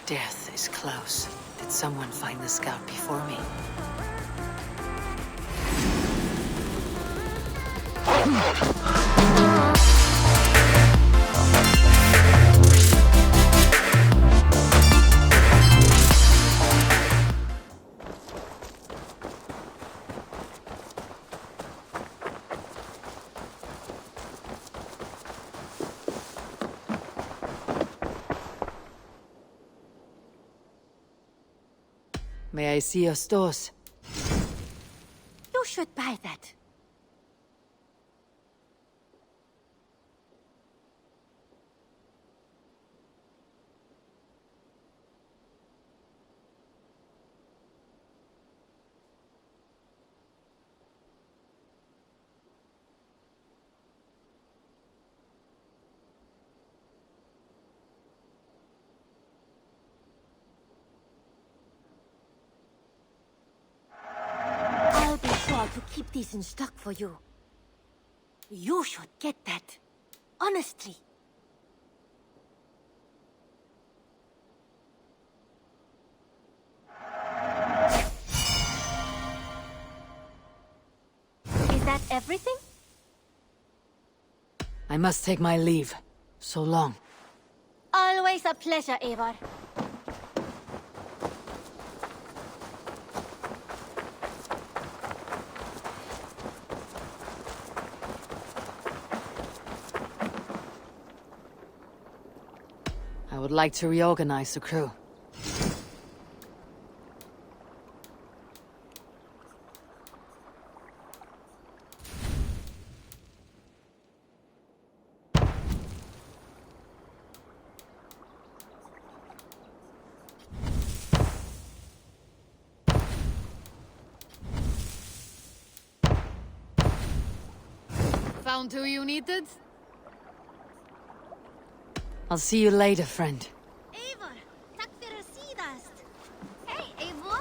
Death is close. Did someone find the scout before me? May I see your stores? You should buy that. I'll be sure to keep these in stock for you. You should get that. Honestly. Is that everything? I must take my leave. So long. Always a pleasure, Eivor. I would like to reorganize the crew. Found who you needed? I'll see you later, friend. Eivor, tack för sidast. Hey, Eivor.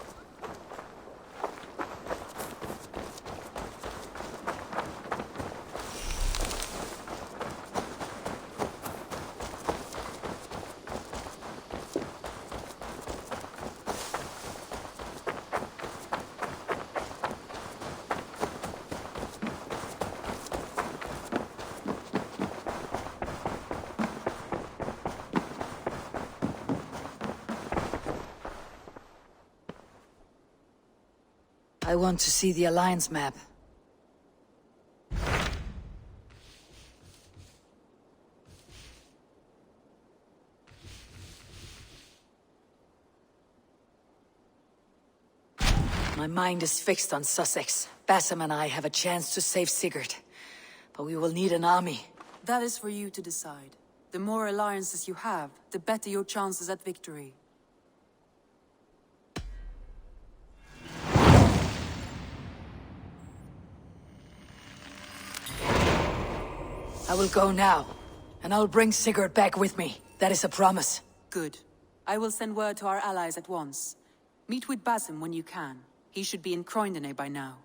I want to see the Alliance map. My mind is fixed on Sussex. Basim and I have a chance to save Sigurd. But we will need an army. That is for you to decide. The more alliances you have, the better your chances at victory. I will go now, and I will bring Sigurd back with me. That is a promise. Good. I will send word to our allies at once. Meet with Basim when you can. He should be in Croydon by now.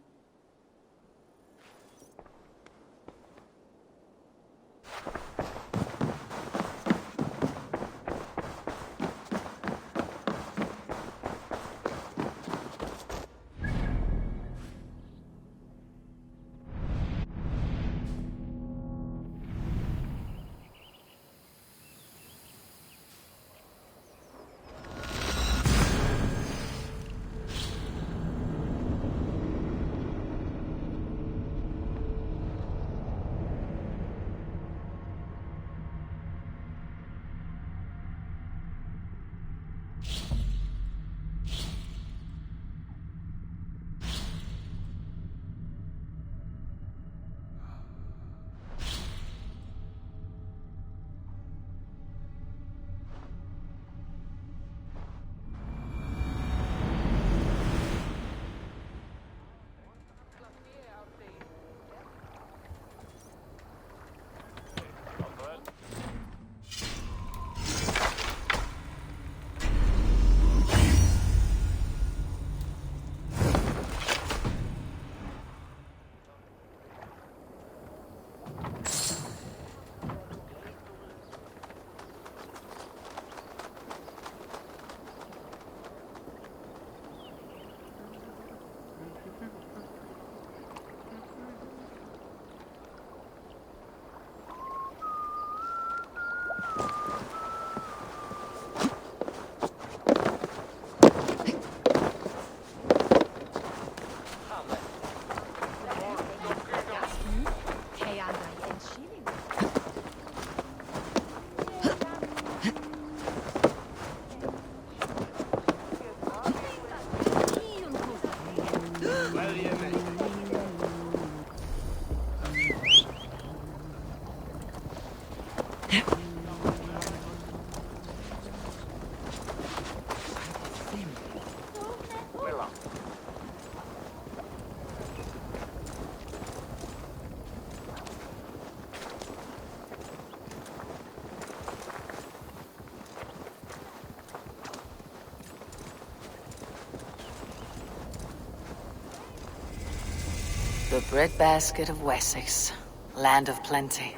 The breadbasket of Wessex, land of plenty.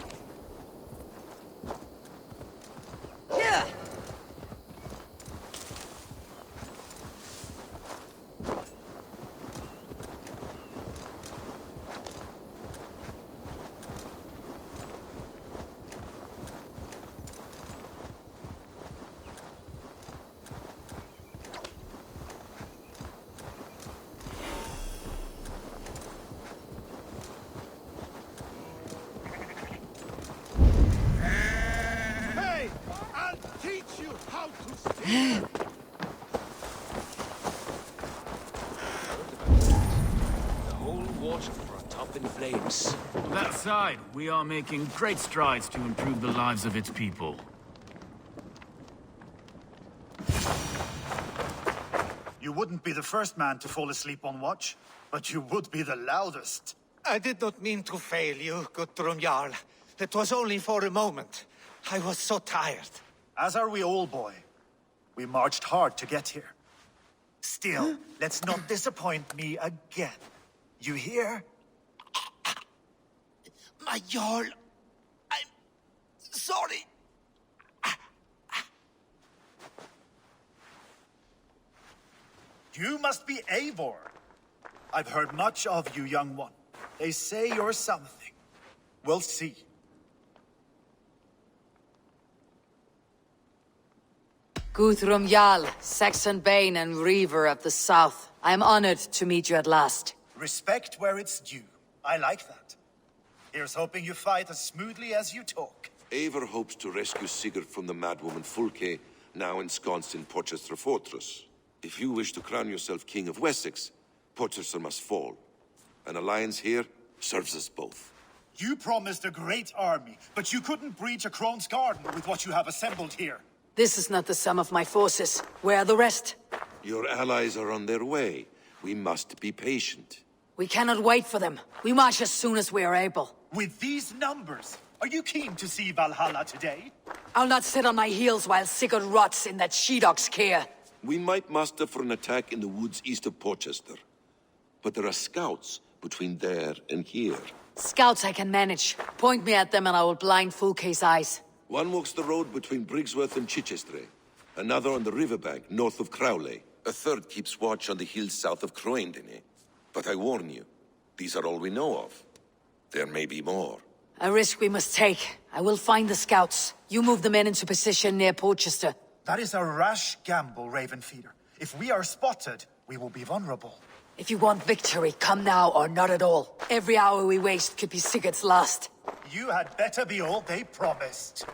Hey! I'll teach you how to steer! The whole waterfront up in flames. That side, we are making great strides to improve the lives of its people. You wouldn't be the first man to fall asleep on watch, but you would be the loudest. I did not mean to fail you, Guthrum Jarl. It was only for a moment. I was so tired. As are we all, boy. We marched hard to get here. Still, let's not disappoint me again. You hear? My Jarl, I'm sorry. You must be Eivor. I've heard much of you, young one. They say you're something. We'll see. Guthrum Jarl, Saxon Bane and Reaver of the South. I am honored to meet you at last. Respect where it's due. I like that. Here's hoping you fight as smoothly as you talk. Eivor hopes to rescue Sigurd from the madwoman Fulke, now ensconced in Porchester Fortress. If you wish to crown yourself King of Wessex, Porchester must fall. An alliance here serves us both. You promised a great army, but you couldn't breach a Crone's garden with what you have assembled here. This is not the sum of my forces. Where are the rest? Your allies are on their way. We must be patient. We cannot wait for them. We march as soon as we are able. With these numbers, are you keen to see Valhalla today? I'll not sit on my heels while Sigurd rots in that she-dog's care. We might muster for an attack in the woods east of Porchester. But there are scouts between there and here. Scouts I can manage. Point me at them and I will blind Fulke's eyes. One walks the road between Briggsworth and Chichester. Another on the riverbank north of Crowley. A third keeps watch on the hills south of Croendene. But I warn you, these are all we know of. There may be more. A risk we must take. I will find the scouts. You move the men into position near Porchester. That is a rash gamble, Ravenfeeder. If we are spotted, we will be vulnerable. If you want victory, come now or not at all. Every hour we waste could be Sigurd's last. You had better be all they promised.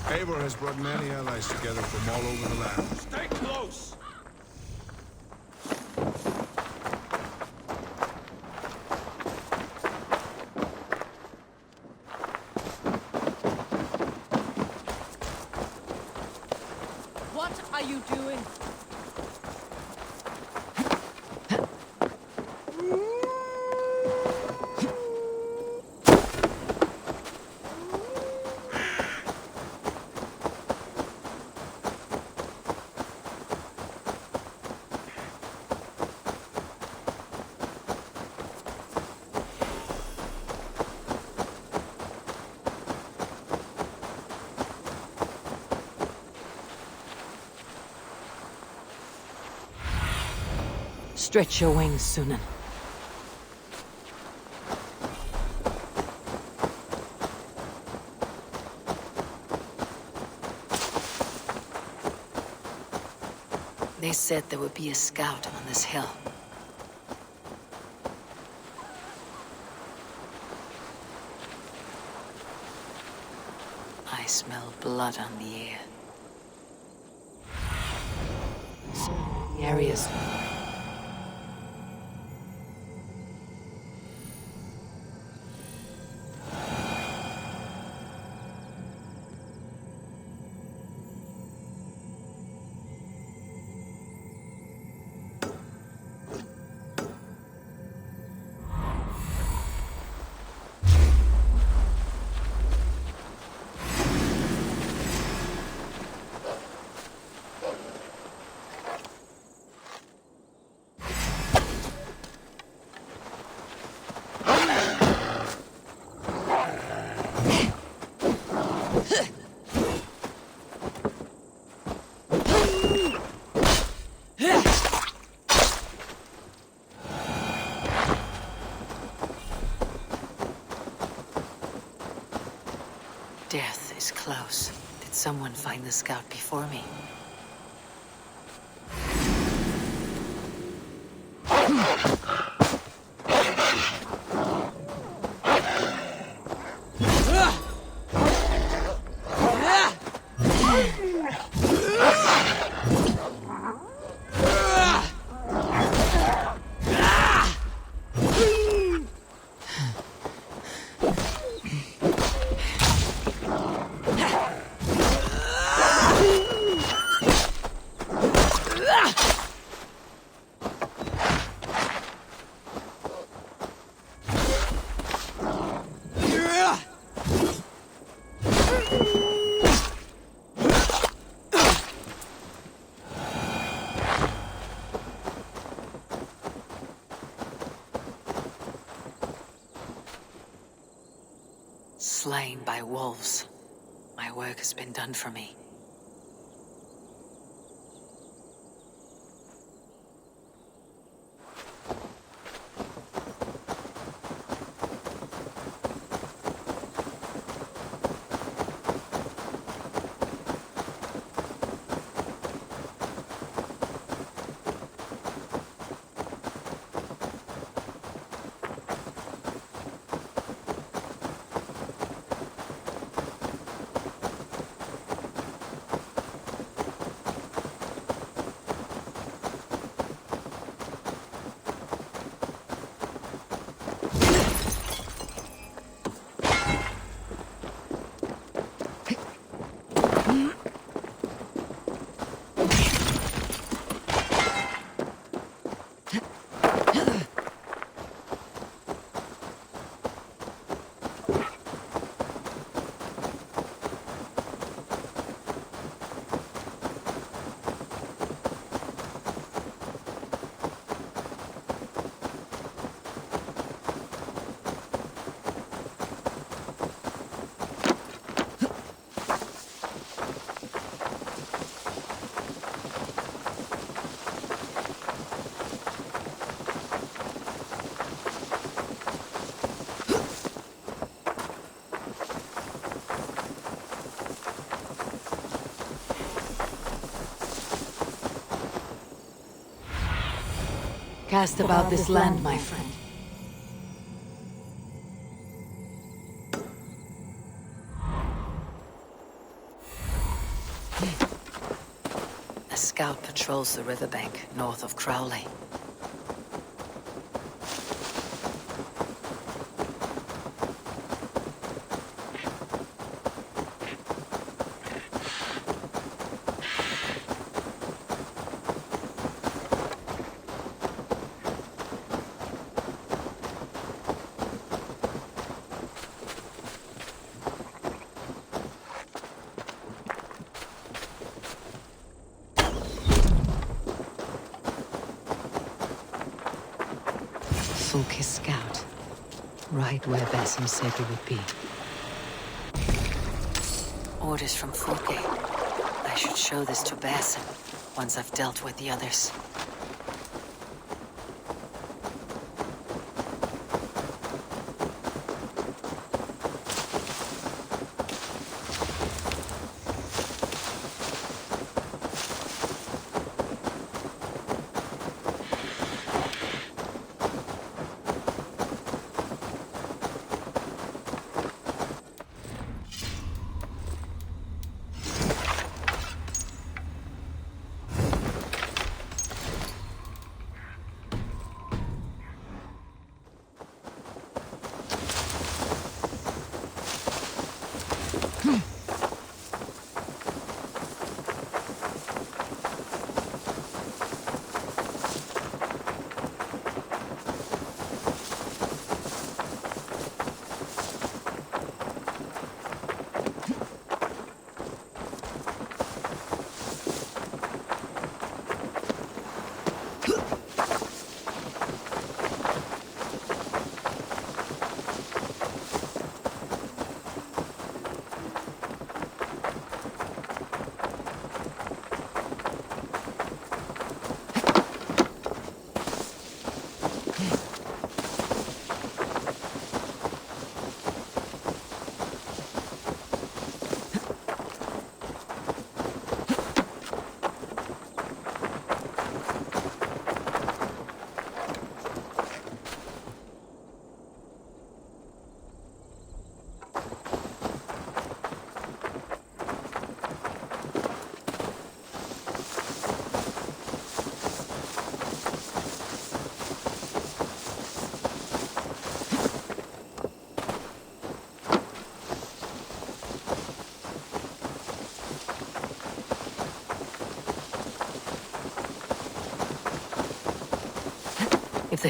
Eivor has brought many allies together from all over the land. Stay close! What are you doing? Stretch your wings, Sunan. They said there would be a scout on this hill. I smell blood on the air. areas. Death is close. Did someone find the scout before me? Slain by wolves. My work has been done for me. Cast about this land, my friend. A scout patrols the riverbank north of Crowley. His scout. Right where Basim said he would be. Orders from Fulke. I should show this to Basim once I've dealt with the others.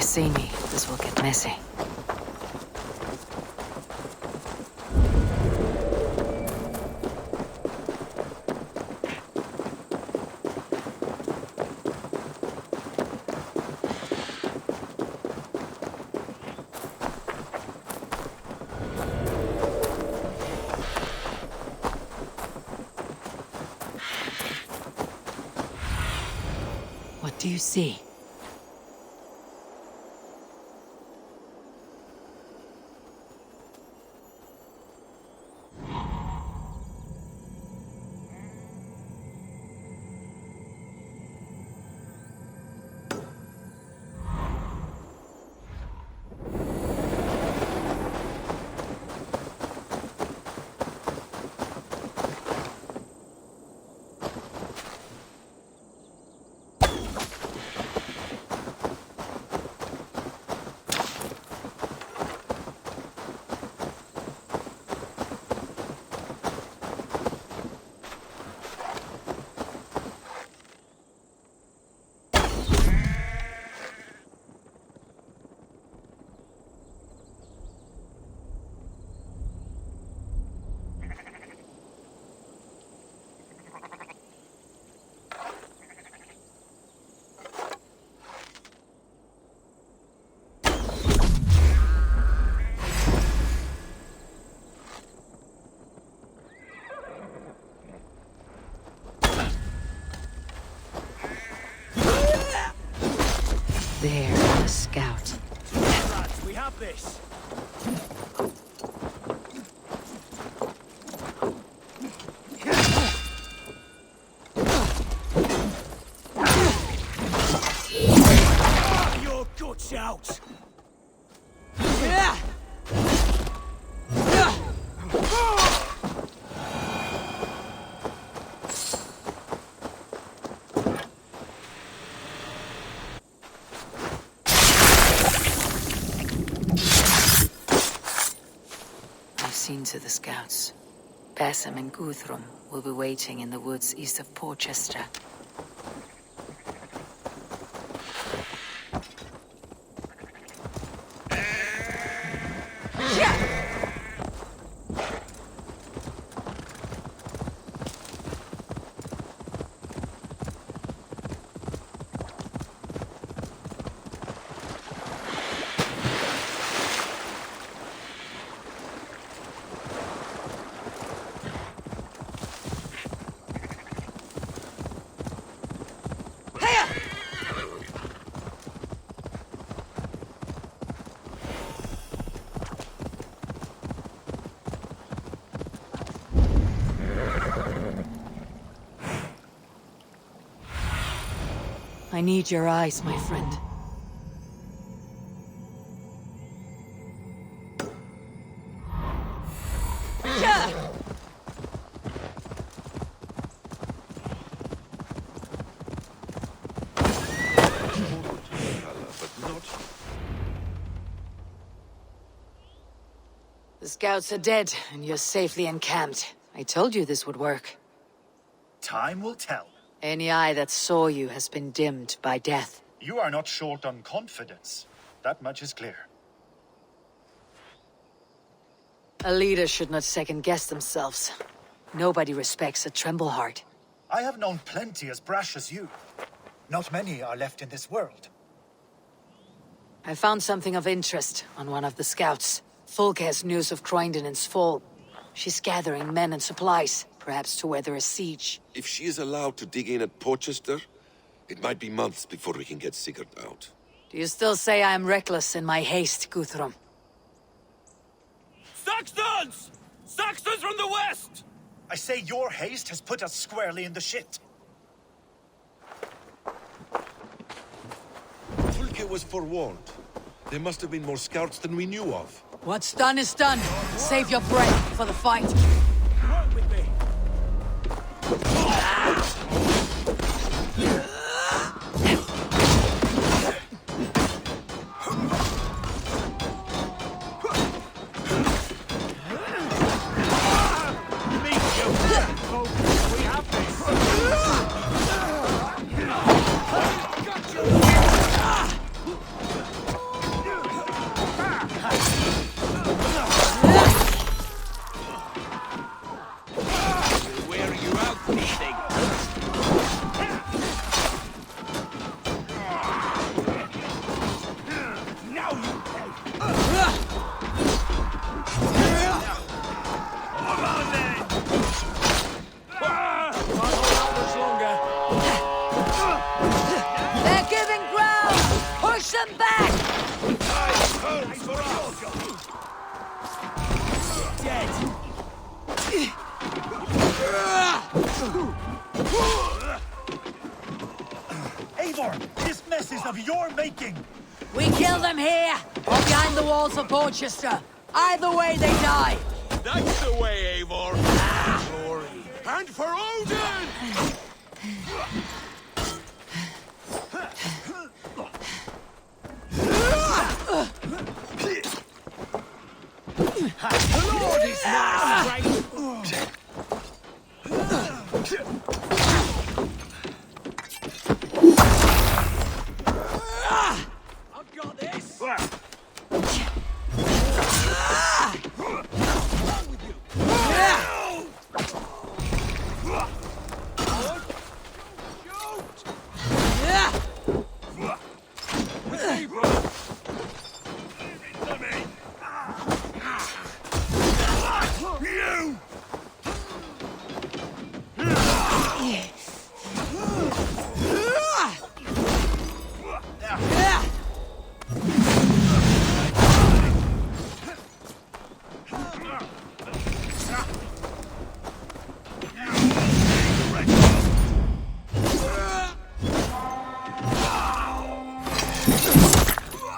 see me, this will get messy. What do you see? There, the scout. Lads, we have this. Your guts out! Seen to the scouts. Basim and Guthrum will be waiting in the woods east of Porchester. I need your eyes, my friend. The scouts are dead, and you're safely encamped. I told you this would work. Time will tell. Any eye that saw you has been dimmed by death. You are not short on confidence. That much is clear. A leader should not second-guess themselves. Nobody respects a tremble heart. I have known plenty as brash as you. Not many are left in this world. I found something of interest on one of the scouts. Fulke has news of Croydon's fall. She's gathering men and supplies, perhaps to weather a siege. If she is allowed to dig in at Porchester, it might be months before we can get Sigurd out. Do you still say I am reckless in my haste, Guthrum? Saxons! Saxons from the west! I say your haste has put us squarely in the shit. Fulke was forewarned. There must have been more scouts than we knew of. What's done is done. Save your breath for the fight. Work with me. dead. Eivor, this mess is of your making! We kill them here, or behind the walls of Porchester. Either way, they die. That's the way, Eivor. Glory. And for Odin! The Lord is my strength. I've got this.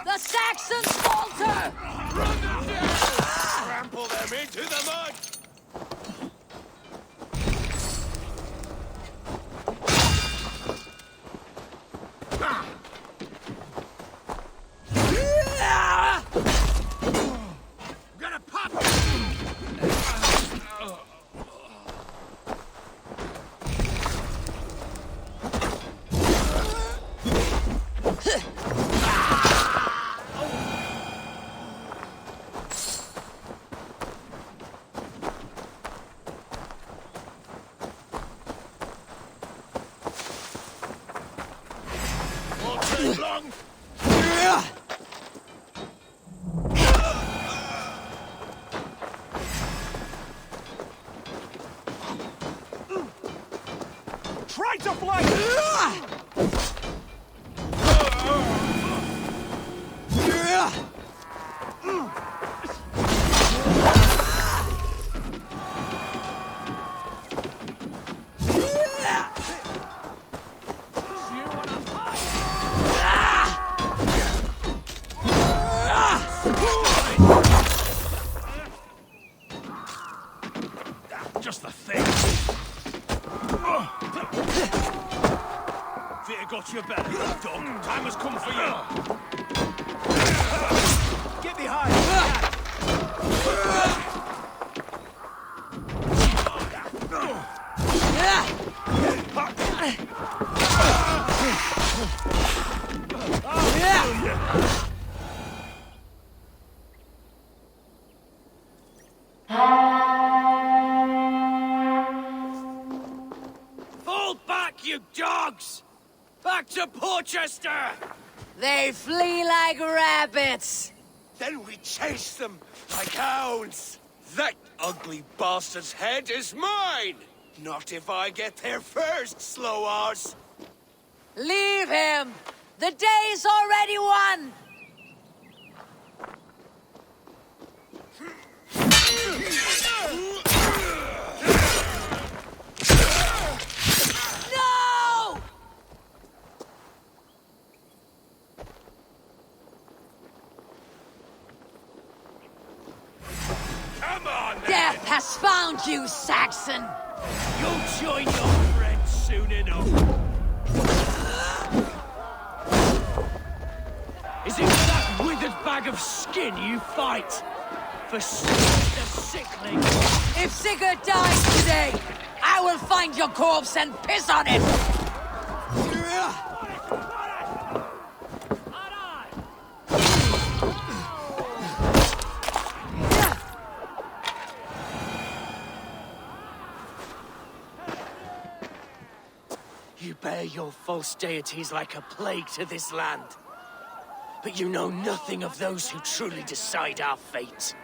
The Saxons falter! Run them down! Trample them into the mud! I'm gonna pop Won't take long. Try to fly! Just the thing. Fear got your back, dog. Time has come for you. Get behind. Fall back, you dogs! Back to Porchester! They flee like rabbits. Then we chase them like hounds. That ugly bastard's head is mine! Not if I get there first, slow arse! Leave him! The day's already won! No! Come on, then! Death has found you, Saxon! You'll join your friends soon enough. Is it for that withered bag of skin you fight? For Sigurd the sickling? If Sigurd dies today, I will find your corpse and piss on it! You bear your false deities like a plague to this land. But you know nothing of those who truly decide our fate.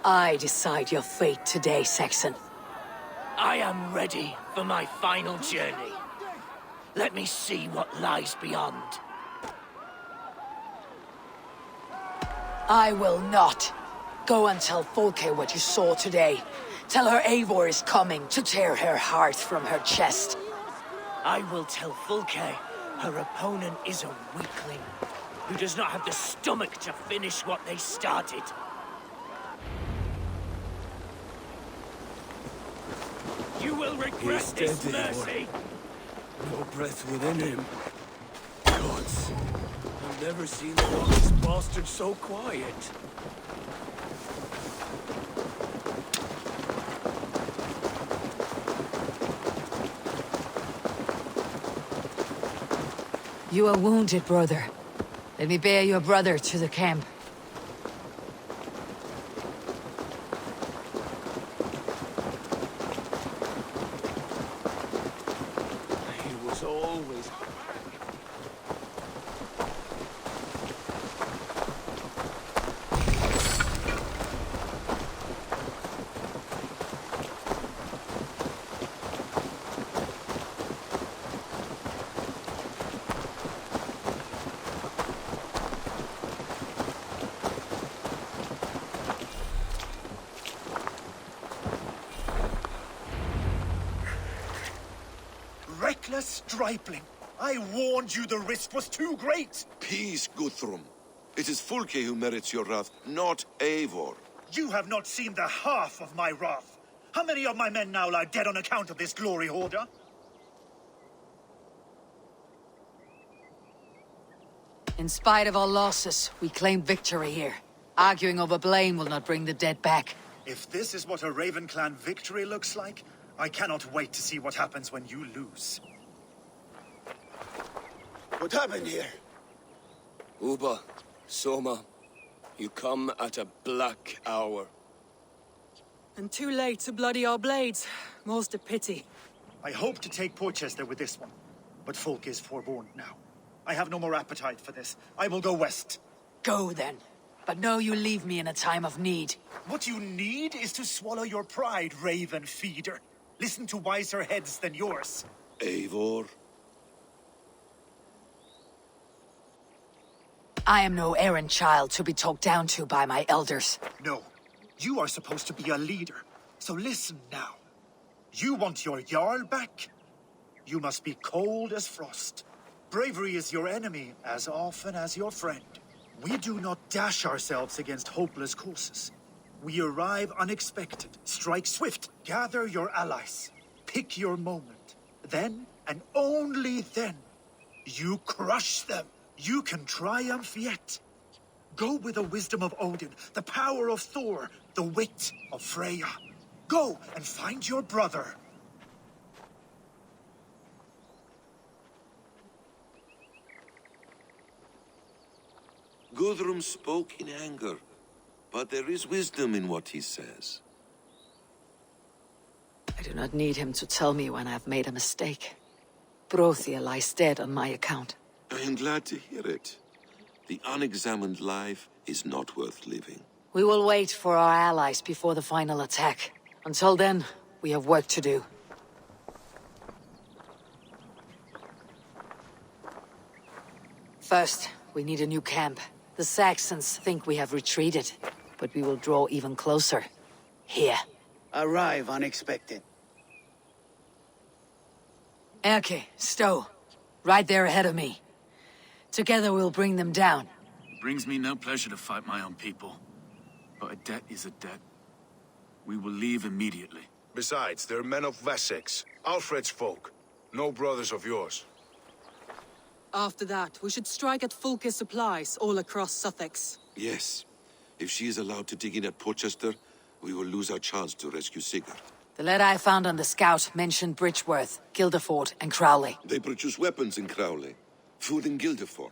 I decide your fate today, Saxon. I am ready for my final journey. Let me see what lies beyond. I will not. Go and tell Folke what you saw today. Tell her Eivor is coming to tear her heart from her chest. I will tell Fulke her opponent is a weakling who does not have the stomach to finish what they started. You will regret this mercy! No breath within him. Gods, I've never seen the longest bastard so quiet. You are wounded, brother. Let me bear your brother to the camp. He was always... Reckless stripling! I warned you the risk was too great! Peace, Guthrum. It is Fulke who merits your wrath, not Eivor. You have not seen the half of my wrath. How many of my men now lie dead on account of this glory hoarder? In spite of our losses, we claim victory here. Arguing over blame will not bring the dead back. If this is what a Raven Clan victory looks like, I cannot wait to see what happens when you lose. What happened here? Uba, Soma, you come at a black hour. And too late to bloody our blades. Most a pity. I hope to take Porchester with this one, but Folk is forewarned now. I have no more appetite for this. I will go west. Go then. But know you leave me in a time of need. What you need is to swallow your pride, Raven Feeder. Listen to wiser heads than yours. Eivor? I am no errand child to be talked down to by my elders. No. You are supposed to be a leader. So listen now. You want your Jarl back? You must be cold as frost. Bravery is your enemy as often as your friend. We do not dash ourselves against hopeless courses. We arrive unexpected, strike swift, gather your allies, pick your moment. Then, and only then, you crush them. You can triumph yet. Go with the wisdom of Odin, the power of Thor, the wit of Freya. Go and find your brother. Guthrum spoke in anger, but there is wisdom in what he says. I do not need him to tell me when I have made a mistake. Brothia lies dead on my account. I am glad to hear it. The unexamined life is not worth living. We will wait for our allies before the final attack. Until then, we have work to do. First, we need a new camp. The Saxons think we have retreated, but we will draw even closer. Here. Arrive unexpected. Erke, Stowe. Right there ahead of me. Together we'll bring them down. It brings me no pleasure to fight my own people. But a debt is a debt. We will leave immediately. Besides, they're men of Wessex, Alfred's folk. No brothers of yours. After that, we should strike at Fulke's supplies all across Sussex. Yes. If she is allowed to dig in at Porchester, we will lose our chance to rescue Sigurd. The letter I found on the scout mentioned Bridgeworth, Guildeford, and Crowley. They produce weapons in Crowley, food in Guildeford.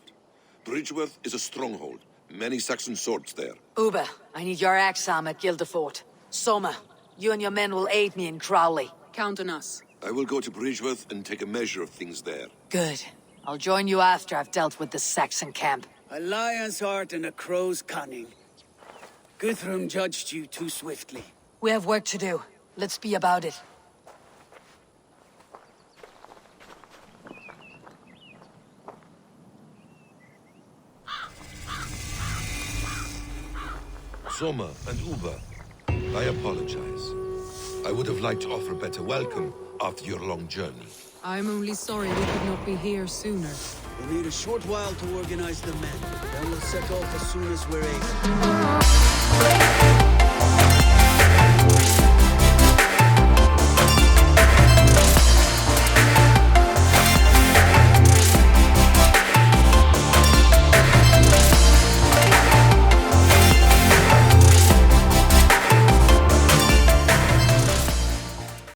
Bridgeworth is a stronghold. Many Saxon swords there. Uber, I need your axe arm at Guildeford. Soma, you and your men will aid me in Crowley. Count on us. I will go to Bridgeworth and take a measure of things there. Good. I'll join you after I've dealt with the Saxon camp. A lion's heart and a crow's cunning. Guthrum judged you too swiftly. We have work to do. Let's be about it. Soma and Uber. I apologize. I would have liked to offer a better welcome after your long journey. I'm only sorry we could not be here sooner. We'll need a short while to organize the men. Then we'll set off as soon as we're able.